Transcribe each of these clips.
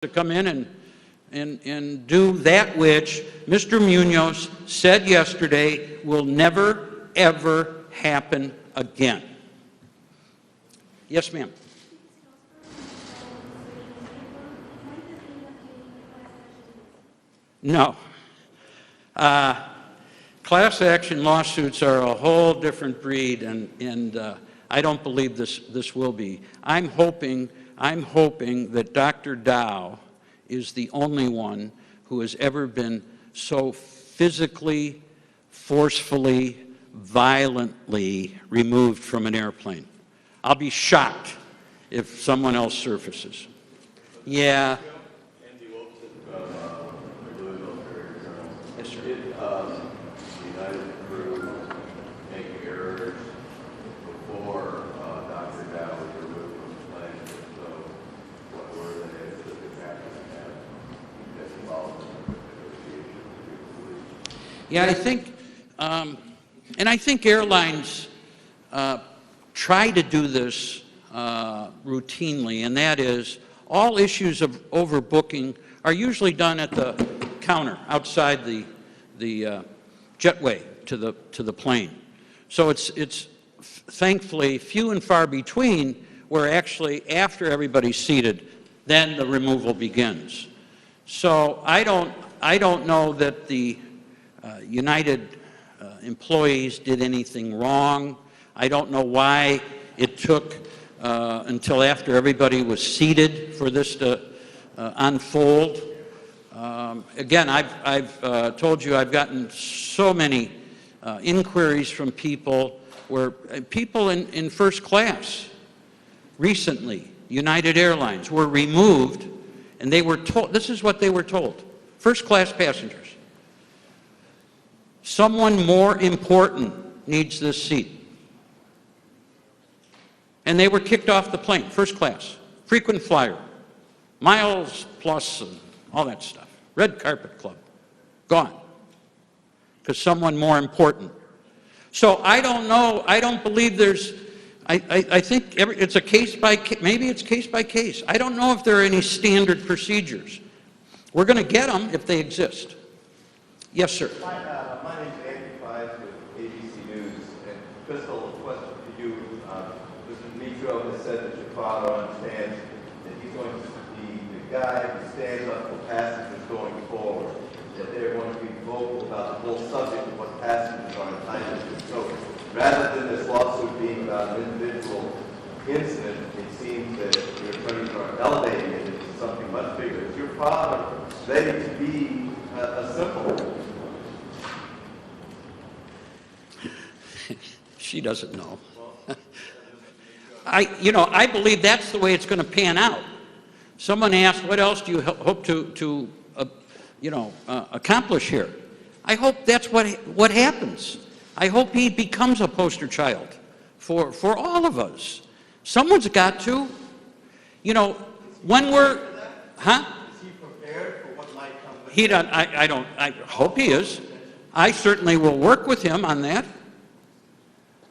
to come in and do that which Mr. Munoz said yesterday will never, ever happen again. Yes, ma'am. No. Class action lawsuits are a whole different breed, and I don't believe this will be. I'm hoping that Dr. Dao is the only one who has ever been so physically, forcefully, violently removed from an airplane. I'll be shocked if someone else surfaces. Yeah. Yes, sir. Did the United crew make errors before Dr. Dao was removed from the plane? So what were they that could happen that's involved in the negotiations with the police? Yeah, I think airlines try to do this routinely, and that is all issues of overbooking are usually done at the counter outside the jetway to the plane. So it's thankfully few and far between where actually after everybody's seated, then the removal begins. So I don't know that the United employees did anything wrong. I don't know why it took until after everybody was seated for this to unfold. Again, I've told you I've gotten so many inquiries from people where people in first class recently, United Airlines, were removed, and they were told, this is what they were told, first class passengers, someone more important needs this seat. And they were kicked off the plane, first class, frequent flyer, miles plus, and all that stuff. Red carpet club, gone, because someone more important. So I don't know, I don't believe there's, I think it's a case by case, maybe it's case by case. I don't know if there are any standard procedures. We're going to get them if they exist. Yes, sir. My name is Andy Fives with ABC News, and Crystal, a question for you. Mr. Mitro has said that your father understands that he's going to be the guy who stands up for passengers going forward, that they're going to be vocal about the whole subject of what passengers are entitled to. So rather than this lawsuit being about an individual incident, it seems that your attorneys are elevating it into something much bigger. Is your father ready to be a symbol? She doesn't know. I believe that's the way it's going to pan out. Someone asked, what else do you hope to accomplish here? I hope that's what happens. I hope he becomes a poster child for all of us. Someone's got to. When we're, huh? Is he prepared for what might come? He doesn't. I hope he is. I certainly will work with him on that.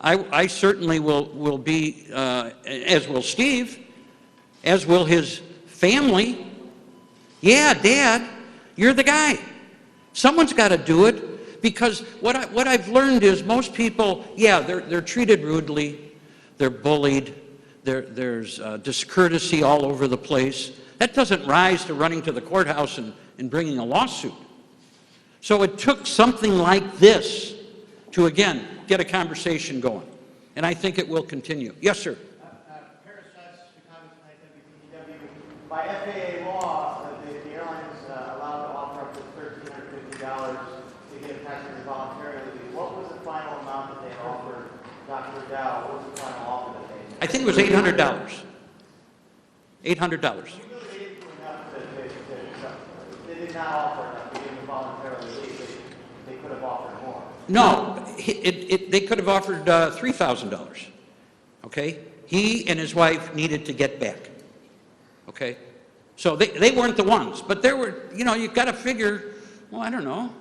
I certainly will be, as will Steve, as will his family. Yeah, Dad, you're the guy. Someone's got to do it, because what I've learned is most people, yeah, they're treated rudely, they're bullied, there's discourtesy all over the place. That doesn't rise to running to the courthouse and bringing a lawsuit. So it took something like this to, again, get a conversation going. And I think it will continue. Yes, sir. By FAA law, the airline is allowed to offer up to $1,350 to get passengers voluntarily. What was the final amount that they offered Dr. Dao? What was the final offer that they made? I think it was $800. $800. You know they didn't do enough they did not offer enough to give them voluntarily leave. They could have offered more. No, they could have offered $3,000. Okay? He and his wife needed to get back. Okay? So they weren't the ones. But there were, you've got to figure, well, I don't know,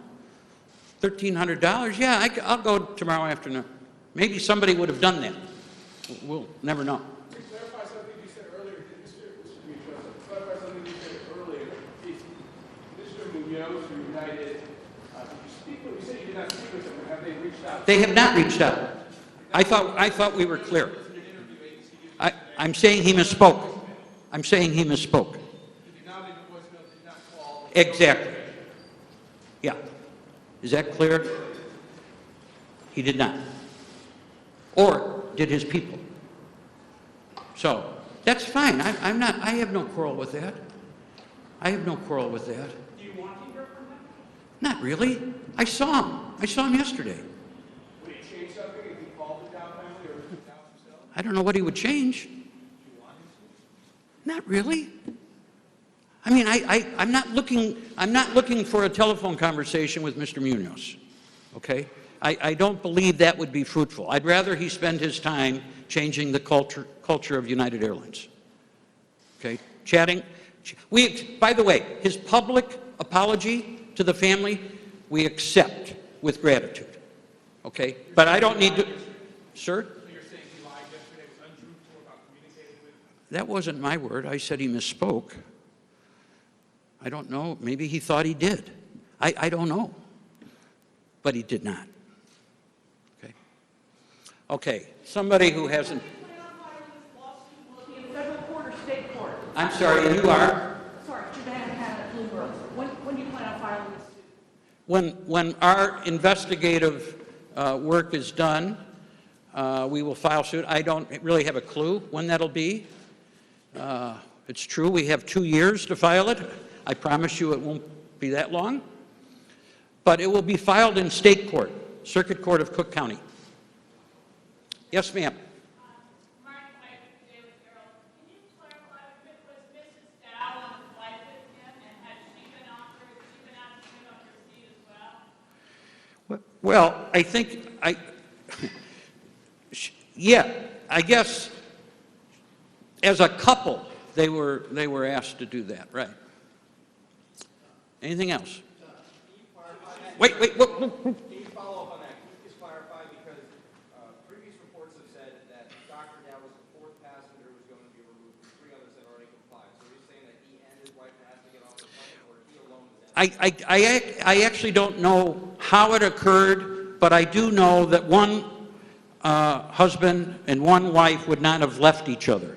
$1,300. Yeah, I'll go tomorrow afternoon. Maybe somebody would have done that. We'll never know. To clarify something you said earlier, Mr. Clarify something you said earlier. Munoz or United, did you speak with, you said you did not speak with them, but have they reached out? They have not reached out. I thought we were clear. I'm saying he misspoke. I'm saying he misspoke. He did not leave a voicemail, did not call. Exactly. Yeah. Is that clear? He did not. Or did his people. So, that's fine. I have no quarrel with that. I have no quarrel with that. Do you want to hear from them? Not really. I saw him. I saw him yesterday. Would he change something if he called the Dow family or the Dow himself? I don't know what he would change. Not really. I mean, I'm not looking for a telephone conversation with Mr. Munoz, okay? I don't believe that would be fruitful. I'd rather he spend his time changing the culture of United Airlines, okay? Chatting. By the way, his public apology to the family, we accept with gratitude, okay? But I don't need to, sir? That wasn't my word. I said he misspoke. I don't know. Maybe he thought he did. I don't know. But he did not. Okay. Okay. Somebody who hasn't. Federal court or state court? I'm sorry, and you are? Sorry, Savannah had a Bloomberg. When do you plan on filing this suit? When our investigative work is done, we will file suit. I don't really have a clue when that'll be. It's true, we have 2 years to file it. I promise you it won't be that long. But it will be filed in state court, Circuit Court of Cook County. Yes, ma'am. Mark, can you clarify if it was Mrs. Dao on the flight with him, and had she been asked to give up her seat as well? Well, I think, yeah, I guess as a couple, they were asked to do that, right? Anything else? Wait. Can you follow up on that? Can you just clarify, because previous reports have said that Dr. Dow was the fourth passenger who was going to be removed, and 3 others had already complied. So are you saying that he and his wife had to get off the plane, or he alone was out? I actually don't know how it occurred, but I do know that one husband and one wife would not have left each other.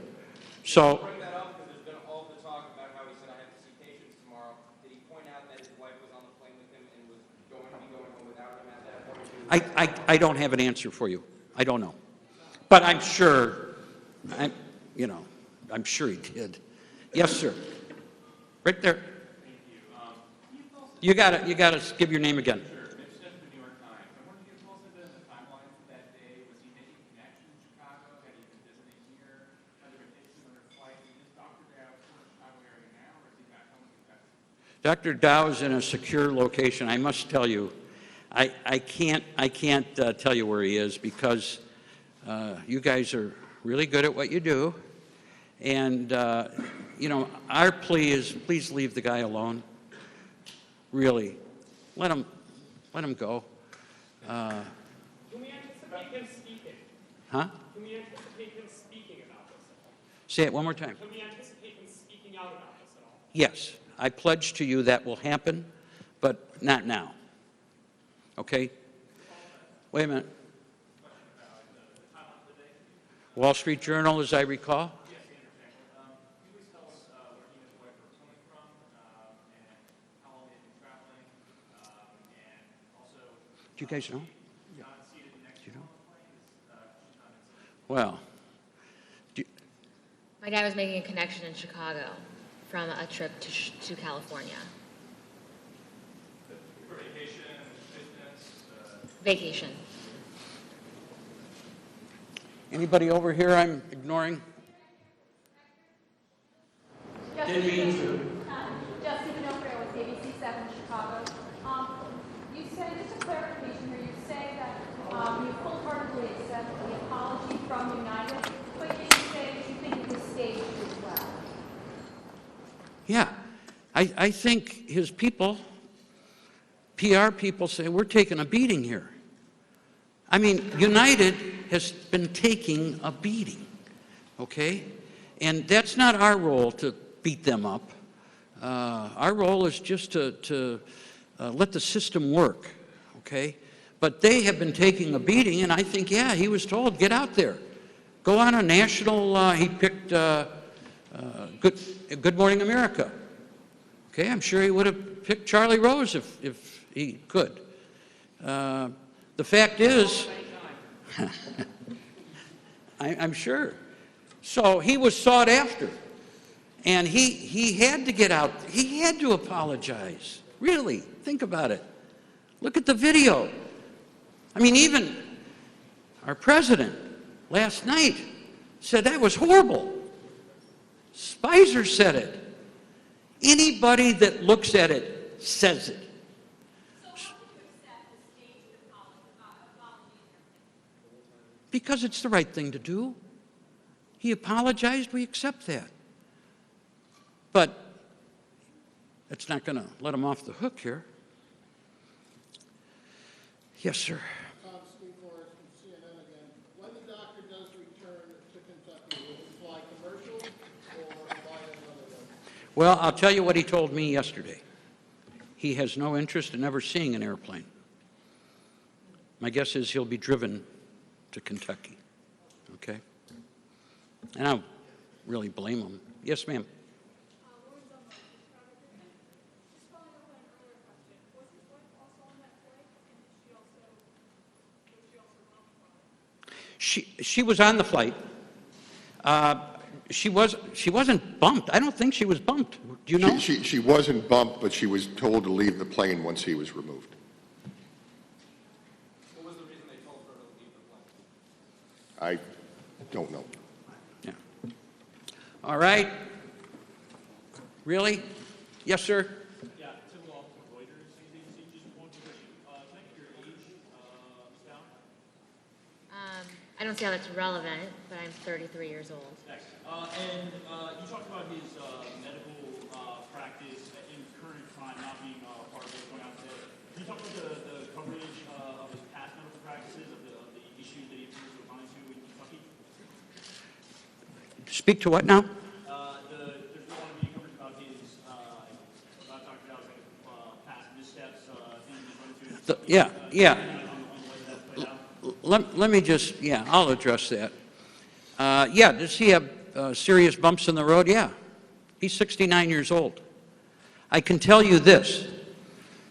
So. Bring that up because there's been all the talk about how he said, I have to see patients tomorrow. Did he point out that his wife was on the plane with him and was going to be going home without him at that point? I don't have an answer for you. I don't know. But I'm sure, I'm sure he did. Yes, sir. Right there. You got to give your name again. Dr. Dow is in a secure location. I must tell you, I can't tell you where he is because you guys are really good at what you do. And, our plea is please leave the guy alone. Really. Let him go. Can we anticipate him speaking? Huh? Can we anticipate him speaking about this at all? Say it one more time. Can we anticipate him speaking out about this at all? Yes. I pledge to you that will happen, but not now. Okay? Wait a minute. Wall Street Journal, as I recall? Yes, I understand. Can you please tell us where he and his wife were coming from, and how long they've been traveling, and also... Do you guys know? Not seated next to him on the plane? Well, My dad was making a connection in Chicago from a trip to California. For vacation, business? Vacation. anybody over here I'm ignoring? Jesse Pinocchio with ABC 7 Chicago. You say, just a clarification here, you say that you full-heartedly accept the apology from United, but you say that you think it was staged as well. Yeah, I think his people, PR people say, we're taking a beating here. I mean, United has been taking a beating, okay? And that's not our role to beat them up. Our role is just to let the system work, okay? But they have been taking a beating, and I think, yeah, he was told, get out there. Go on a national, he picked Good Morning America. Okay, I'm sure he would have picked Charlie Rose if he could. The fact is, I'm sure. So he was sought after. And he had to get out. He had to apologize. Really, think about it. Look at the video. I mean, even our president last night said that was horrible. Spicer said it. Anybody that looks at it says it. Because it's the right thing to do. He apologized, we accept that. But it's not going to let him off the hook here. Yes, sir. Tom Speakforth from CNN again. When the doctor does return to Kentucky, will he fly commercial or fly another one? Well, I'll tell you what he told me yesterday. He has no interest in ever seeing an airplane. My guess is he'll be driven to Kentucky. Okay? And I don't really blame him. Yes, ma'am. She was on the flight. She wasn't bumped. I don't think she was bumped. Do you know? She wasn't bumped, but she was told to leave the plane once he was removed. What was the reason they told her to leave the plane? I don't know. Yeah. All right. Really? Yes, sir. Yeah, Cevallos from Reuters. Just one question. Can I get your age, Ms. Down? I don't see how that's relevant, but I'm 33 years old. Thanks. And you talked about his medical practice in current time not being part of what's going on today. Can you talk about the coverage of his past medical practices, of the issues that he appears to have gone into in Kentucky? Speak to what now? There's no one being covered about his, about Dr. Dow's past missteps, things he's run into. Yeah. On the way that's played out. Let me just, I'll address that. Does he have serious bumps in the road? Yeah. He's 69 years old. I can tell you this,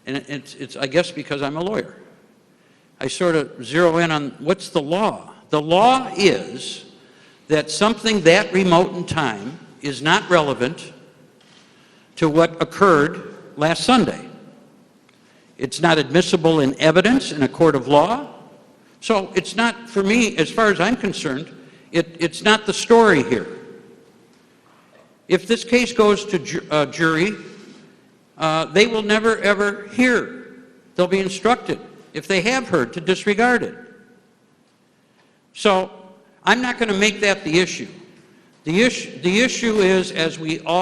and it's I guess because I'm a lawyer. I sort of zero in on what's the law. The law is that something that remote in time is not relevant to what occurred last Sunday. It's not admissible in evidence in a court of law. So it's not, for me, as far as I'm concerned, it's not the story here. If this case goes to jury, they will never, ever hear. They'll be instructed, if they have heard, to disregard it. So I'm not going to make that the issue. The issue is, as we all